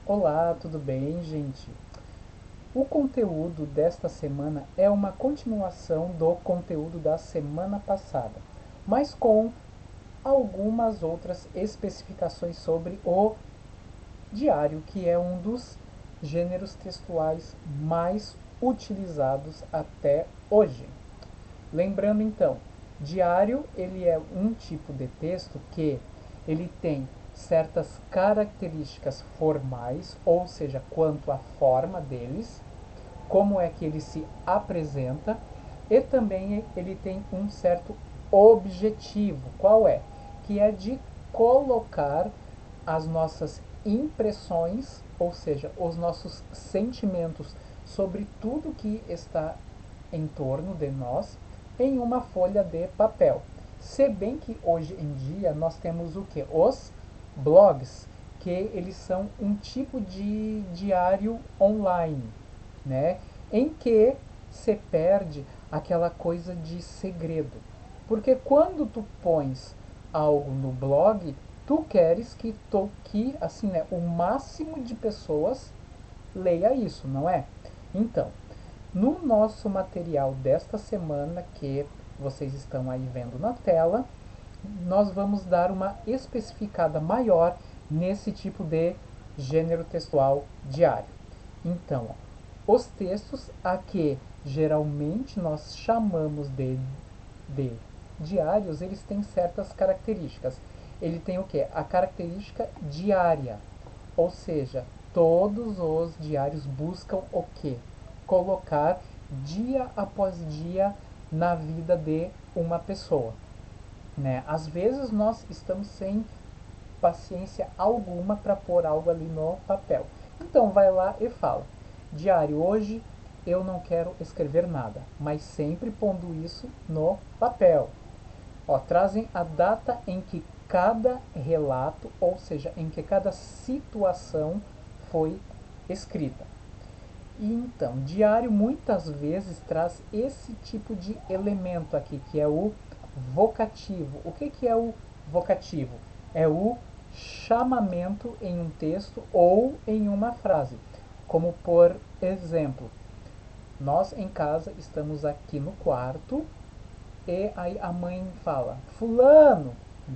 Olá, tudo bem, gente? O conteúdo desta semana é uma continuação do conteúdo da semana passada, mas com algumas outras especificações sobre o diário, que é um dos gêneros textuais mais utilizados até hoje. Lembrando então, diário ele é um tipo de texto que ele tem certas características formais, ou seja, quanto à forma deles, como é que ele se apresenta, e também ele tem um certo objetivo, qual é? Que é de colocar as nossas impressões, ou seja, os nossos sentimentos sobre tudo que está em torno de nós em uma folha de papel. Se bem que hoje em dia nós temos o que? Os blogs, que eles são um tipo de diário online, né? Em que se perde aquela coisa de segredo. Porque quando tu pões algo no blog, tu queres que assim, né, o máximo de pessoas leia isso, não é? Então, no nosso material desta semana, que vocês estão aí vendo na tela, nós vamos dar uma especificada maior nesse tipo de gênero textual diário. Então, os textos a que geralmente nós chamamos de diários, eles têm certas características. Ele tem o que? A característica diária, ou seja, todos os diários buscam o que? Colocar dia após dia na vida de uma pessoa, né? Às vezes nós estamos sem paciência alguma para pôr algo ali no papel. Então vai lá e fala: diário, hoje eu não quero escrever nada, mas sempre pondo isso no papel. Ó, trazem a data em que cada relato, ou seja, em que cada situação foi escrita. E então, diário muitas vezes traz esse tipo de elemento aqui, que é o vocativo. O que é o vocativo? É o chamamento em um texto ou em uma frase. Como por exemplo, nós em casa estamos aqui no quarto e aí a mãe fala: Fulano,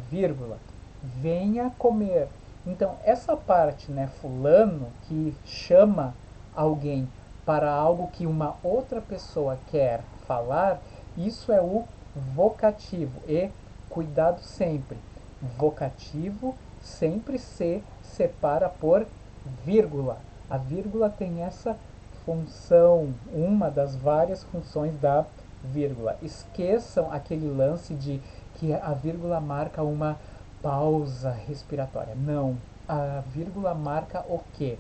vírgula, venha comer. Então, essa parte, né, fulano, que chama alguém para algo que uma outra pessoa quer falar, isso é o vocativo. E cuidado sempre, vocativo sempre se separa por vírgula. A vírgula tem essa função, uma das várias funções da vírgula. Esqueçam aquele lance de que a vírgula marca uma pausa respiratória. Não, a vírgula marca o quê?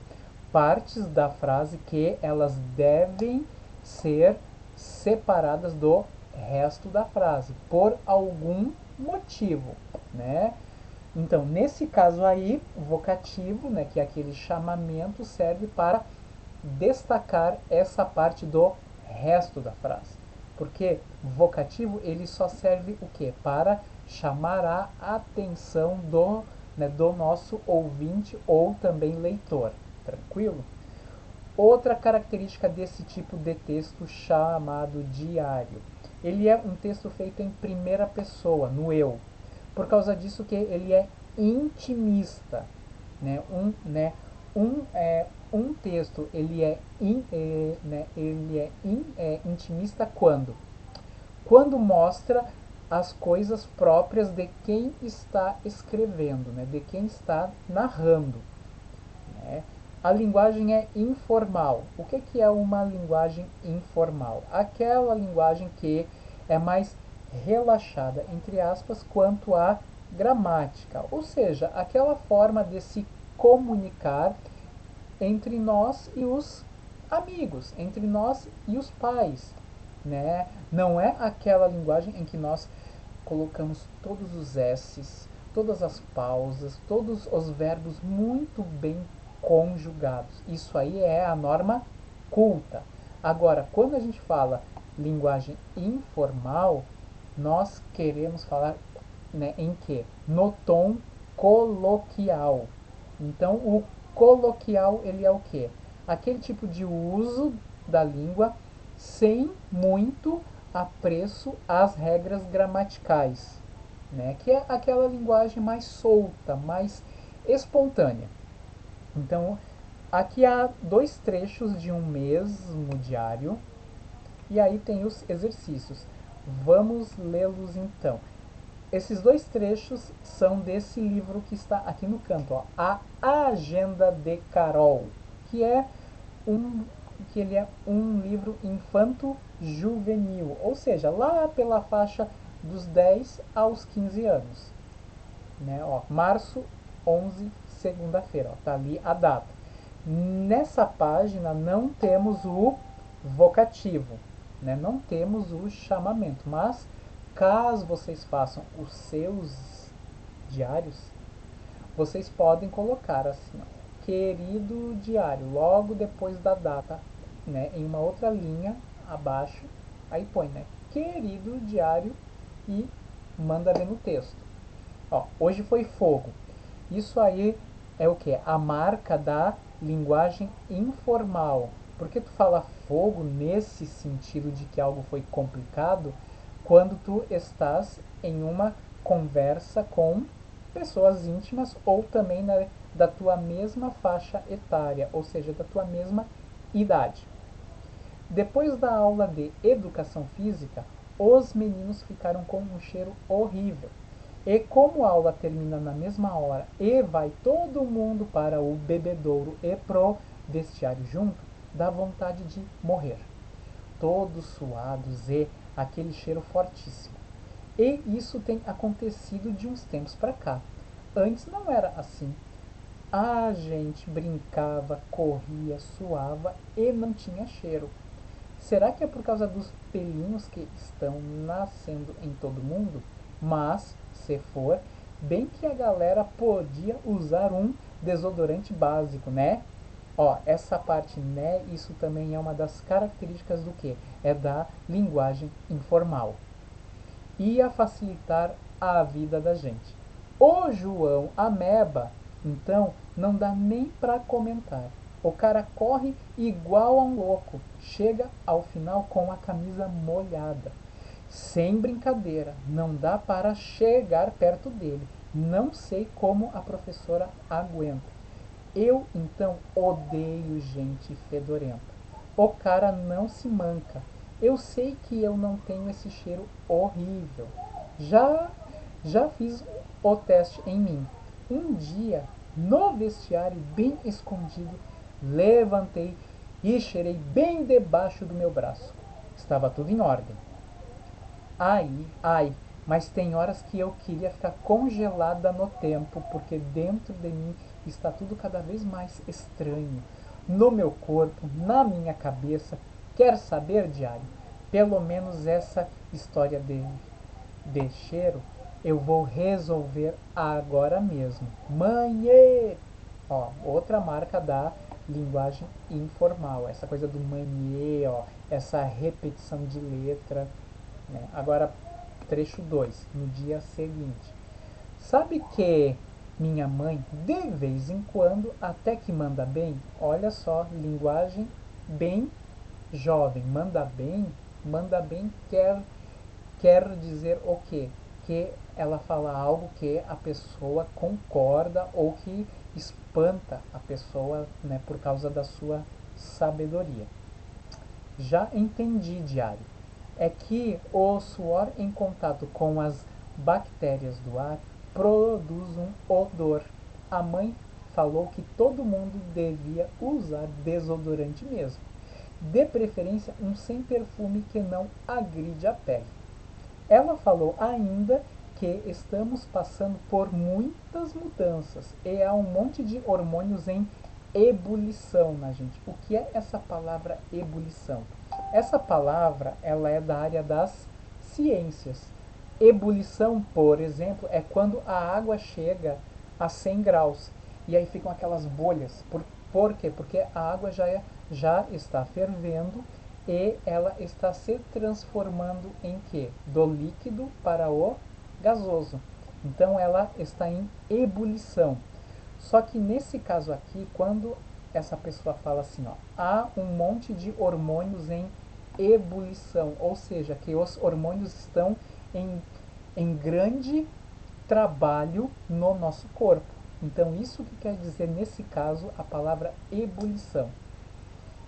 Partes da frase que elas devem ser separadas do resto da frase por algum motivo, né? Então, nesse caso aí, o vocativo, né, que é aquele chamamento, serve para destacar essa parte do resto da frase. Porque vocativo ele só serve o quê? Para chamar a atenção do nosso ouvinte ou também leitor. Tranquilo? Outra característica desse tipo de texto chamado diário. Ele é um texto feito em primeira pessoa, no eu. Por causa disso que ele é intimista, né? Um texto ele é intimista quando mostra as coisas próprias de quem está escrevendo, né? De quem está narrando, né? A linguagem é informal. O que é uma linguagem informal? Aquela linguagem que é mais relaxada, entre aspas, quanto à gramática, ou seja, aquela forma de se comunicar entre nós e os amigos, entre nós e os pais, né? Não é aquela linguagem em que nós colocamos todos os s's, todas as pausas, todos os verbos muito bem conjugados. Isso aí é a norma culta. Agora, quando a gente fala linguagem informal, nós queremos falar, né, em que? No tom coloquial. Então, o Coloquial, ele é o quê? Aquele tipo de uso da língua sem muito apreço às regras gramaticais, né? Que é aquela linguagem mais solta, mais espontânea. Então, aqui há dois trechos de um mesmo diário e aí tem os exercícios. Vamos lê-los então. Esses dois trechos são desse livro que está aqui no canto, ó, A Agenda de Carol, que é um que ele é um livro infanto-juvenil, ou seja, lá pela faixa dos 10 aos 15 anos, né? Ó, março 11, segunda-feira, ó, tá ali a data. Nessa página não temos o vocativo, né? Não temos o chamamento, mas caso vocês façam os seus diários, vocês podem colocar assim, ó, querido diário, logo depois da data, né? Em uma outra linha abaixo, aí põe, né? Querido diário e manda ver no texto. Ó, hoje foi fogo. Isso aí é o que? A marca da linguagem informal. Porque tu fala fogo nesse sentido de que algo foi complicado quando tu estás em uma conversa com pessoas íntimas ou também da tua mesma faixa etária, ou seja, da tua mesma idade. Depois da aula de educação física, os meninos ficaram com um cheiro horrível. E como a aula termina na mesma hora e vai todo mundo para o bebedouro e pro vestiário junto, dá vontade de morrer. Todos suados e aquele cheiro fortíssimo. E isso tem acontecido de uns tempos para cá. Antes não era assim. A gente brincava, corria, suava e não tinha cheiro. Será que é por causa dos pelinhos que estão nascendo em todo mundo? Mas, se for, bem que a galera podia usar um desodorante básico, né? Ó, essa parte, né? Isso também é uma das características do que? É da linguagem informal. Ia facilitar a vida da gente. O João Ameba, então, não dá nem para comentar. O cara corre igual a um louco, chega ao final com a camisa molhada. Sem brincadeira, não dá para chegar perto dele. Não sei como a professora aguenta. Eu, então, odeio gente fedorenta. O cara não se manca. Eu sei que eu não tenho esse cheiro horrível. Já, já fiz o teste em mim. Um dia, no vestiário, bem escondido, levantei e cheirei bem debaixo do meu braço. Estava tudo em ordem. Ai, mas tem horas que eu queria ficar congelada no tempo, porque dentro de mim está tudo cada vez mais estranho. No meu corpo, na minha cabeça. Quer saber, diário? Pelo menos essa história de cheiro eu vou resolver agora mesmo. Manhê! Ó, outra marca da linguagem informal. Essa coisa do manhê, ó, essa repetição de letra, né? Agora, trecho 2 no dia seguinte. Sabe que minha mãe, de vez em quando, até que manda bem, olha só, linguagem bem jovem, manda bem quer dizer o quê? Que ela fala algo que a pessoa concorda ou que espanta a pessoa, né, por causa da sua sabedoria. Já entendi, diário. É que o suor em contato com as bactérias do ar produz um odor. A mãe falou que todo mundo devia usar desodorante mesmo. De preferência, um sem perfume que não agride a pele. Ela falou ainda que estamos passando por muitas mudanças e há um monte de hormônios em ebulição na gente. O que é essa palavra ebulição? Essa palavra ela é da área das ciências. Ebulição, por exemplo, é quando a água chega a 100 graus e aí ficam aquelas bolhas. Por quê? Porque a água já está fervendo e ela está se transformando em quê? Do líquido para o gasoso. Então ela está em ebulição. Só que nesse caso aqui, quando essa pessoa fala assim, ó, há um monte de hormônios em ebulição, ou seja, que os hormônios estão em, em grande trabalho no nosso corpo. Então, isso que quer dizer, nesse caso, a palavra ebulição.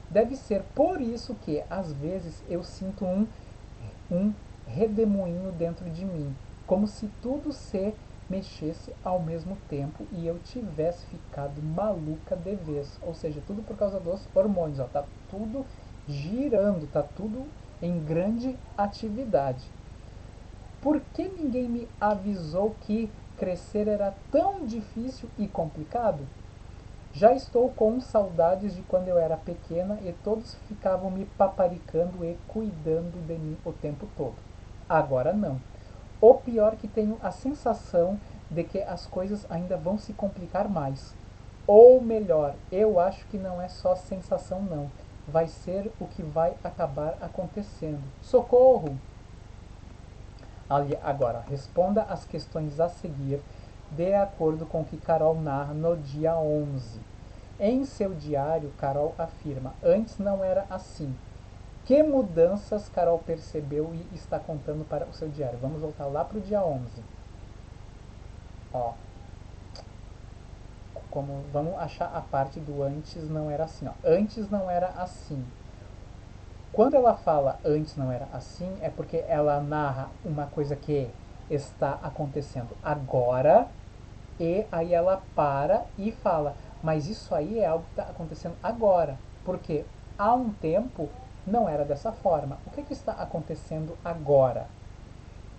Deve ser por isso que, às vezes, eu sinto um redemoinho dentro de mim, como se tudo se mexesse ao mesmo tempo e eu tivesse ficado maluca de vez. Ou seja, tudo por causa dos hormônios. Ó, tá tudo girando, tá tudo em grande atividade. Por que ninguém me avisou que crescer era tão difícil e complicado? Já estou com saudades de quando eu era pequena e todos ficavam me paparicando e cuidando de mim o tempo todo. Agora não. O pior é que tenho a sensação de que as coisas ainda vão se complicar mais. Ou melhor, eu acho que não é só sensação não. Vai ser o que vai acabar acontecendo. Socorro! Agora, responda as questões a seguir de acordo com o que Carol narra no dia 11. Em seu diário, Carol afirma: antes não era assim. Que mudanças Carol percebeu e está contando para o seu diário? Vamos voltar lá para o dia 11. Ó, vamos achar a parte do antes não era assim. Ó. Antes não era assim. Quando ela fala antes não era assim, é porque ela narra uma coisa que está acontecendo agora e aí ela para e fala, mas isso aí é algo que está acontecendo agora, porque há um tempo não era dessa forma. O que está acontecendo agora?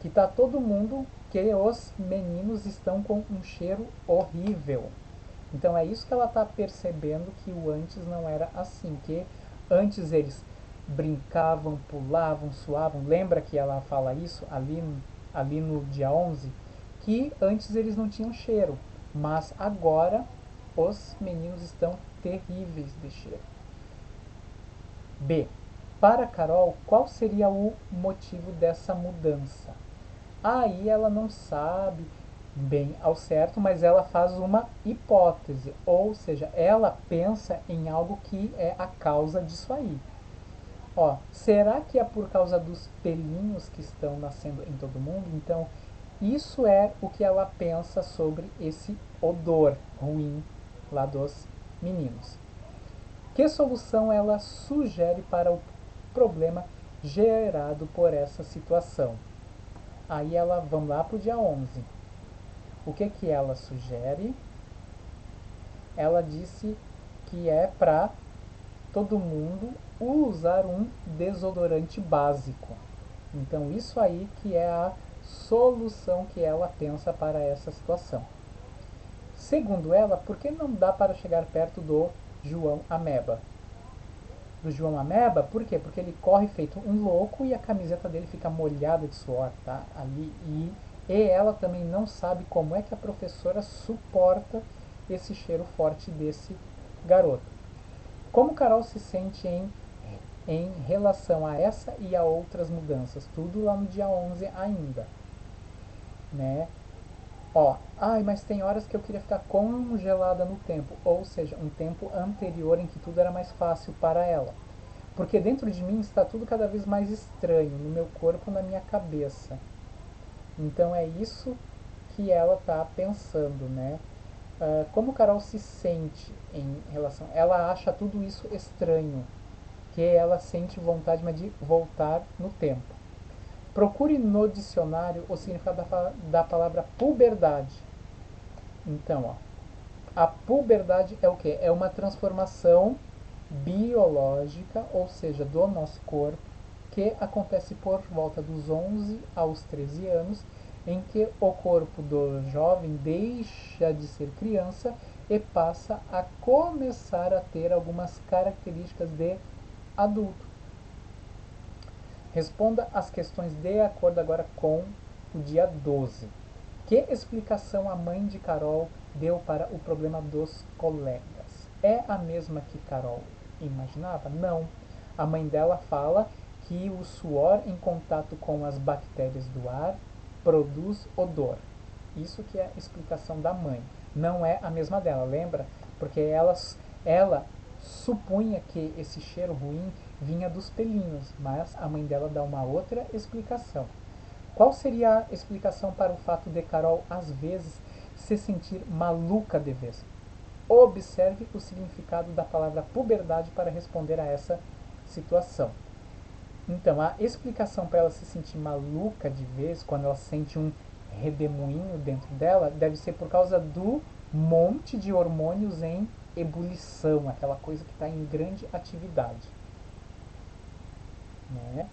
Que está todo mundo, que os meninos estão com um cheiro horrível. Então é isso que ela está percebendo, que o antes não era assim, que antes eles brincavam, pulavam, suavam. Lembra que ela fala isso ali no dia 11? Que antes eles não tinham cheiro, mas agora os meninos estão terríveis de cheiro. B. Para Carol, qual seria o motivo dessa mudança? Aí ela não sabe bem ao certo, mas ela faz uma hipótese, ou seja, ela pensa em algo que é a causa disso aí. Ó, será que é por causa dos pelinhos que estão nascendo em todo mundo? Então, isso é o que ela pensa sobre esse odor ruim lá dos meninos. Que solução ela sugere para o problema gerado por essa situação? Aí ela, vamos lá para o dia 11. O que que ela sugere? Ela disse que é para todo mundo usar um desodorante básico. Então isso aí que é a solução que ela pensa para essa situação. Segundo ela, por que não dá para chegar perto do João Ameba? Do João Ameba, por quê? Porque ele corre feito um louco e a camiseta dele fica molhada de suor, tá? Ali e ela também não sabe como é que a professora suporta esse cheiro forte desse garoto. Como Carol se sente em relação a essa e a outras mudanças? Tudo lá no dia 11 ainda, né? Ó, ai, mas tem horas que eu queria ficar congelada no tempo, ou seja, um tempo anterior em que tudo era mais fácil para ela. Porque dentro de mim está tudo cada vez mais estranho, no meu corpo, na minha cabeça. Então é isso que ela está pensando, né? Como Carol se sente em relação. Ela acha tudo isso estranho, que ela sente vontade de voltar no tempo. Procure no dicionário o significado da palavra puberdade. Então, ó, a puberdade é o que? É uma transformação biológica, ou seja, do nosso corpo, que acontece por volta dos 11 aos 13 anos, em que o corpo do jovem deixa de ser criança e passa a começar a ter algumas características de adulto. Responda as questões de acordo agora com o dia 12. Que explicação a mãe de Carol deu para o problema dos colegas? É a mesma que Carol imaginava? Não. A mãe dela fala que o suor em contato com as bactérias do ar produz odor. Isso que é a explicação da mãe. não é a mesma dela, lembra? Porque ela supunha que esse cheiro ruim vinha dos pelinhos, mas a mãe dela dá uma outra explicação. Qual seria a explicação para o fato de Carol, às vezes, se sentir maluca de vez? Observe o significado da palavra puberdade para responder a essa situação. Então, a explicação para ela se sentir maluca de vez, quando ela sente um redemoinho dentro dela, deve ser por causa do monte de hormônios em ebulição, aquela coisa que está em grande atividade. Né?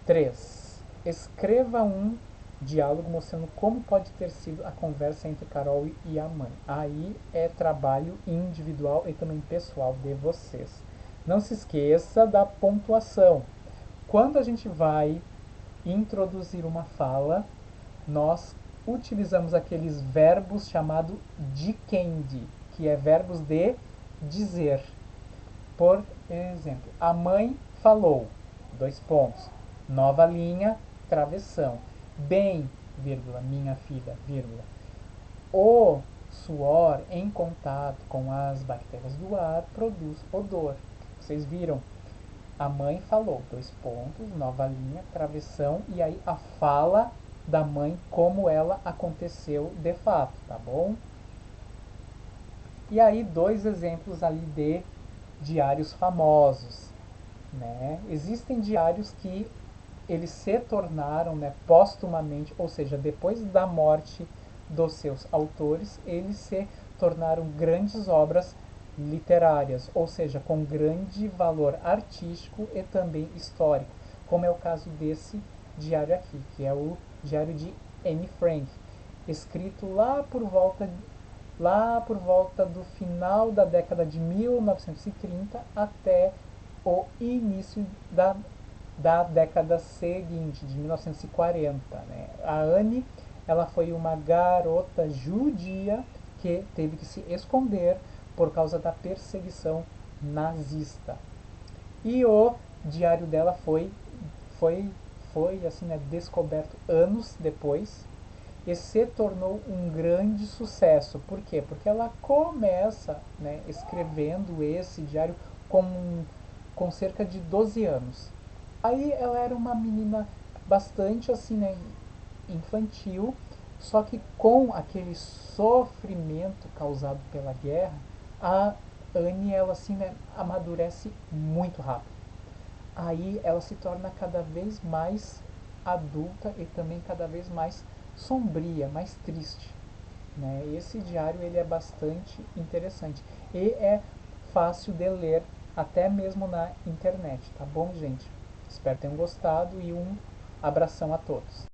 3. Escreva um diálogo mostrando como pode ter sido a conversa entre Carol e a mãe. Aí é trabalho individual e também pessoal de vocês. Não se esqueça da pontuação. Quando a gente vai introduzir uma fala, nós utilizamos aqueles verbos chamados dicende, que é verbos de dizer. Por exemplo, a mãe falou, dois pontos, nova linha, travessão. Bem, vírgula, minha filha, vírgula. O suor em contato com as bactérias do ar produz odor. Vocês viram? A mãe falou, dois pontos, nova linha, travessão, e aí a fala da mãe como ela aconteceu de fato, tá bom? E aí dois exemplos ali de diários famosos, né? Existem diários que eles se tornaram, né, póstumamente, ou seja, depois da morte dos seus autores, eles se tornaram grandes obras literárias, ou seja, com grande valor artístico e também histórico, como é o caso desse diário aqui, que é o Diário de Anne Frank, escrito lá por volta do final da década de 1930 até o início da década seguinte, de 1940. Né? A Anne ela foi uma garota judia que teve que se esconder por causa da perseguição nazista. E o diário dela foi, foi assim, né, descoberto anos depois e se tornou um grande sucesso. Por quê? Porque ela começa, né, escrevendo esse diário com cerca de 12 anos. Aí ela era uma menina bastante assim, né, infantil, só que com aquele sofrimento causado pela guerra, a Anne ela assim, né, amadurece muito rápido. Aí ela se torna cada vez mais adulta e também cada vez mais sombria, mais triste. Né? Esse diário ele é bastante interessante e é fácil de ler até mesmo na internet, tá bom, gente? Espero que tenham gostado e um abração a todos.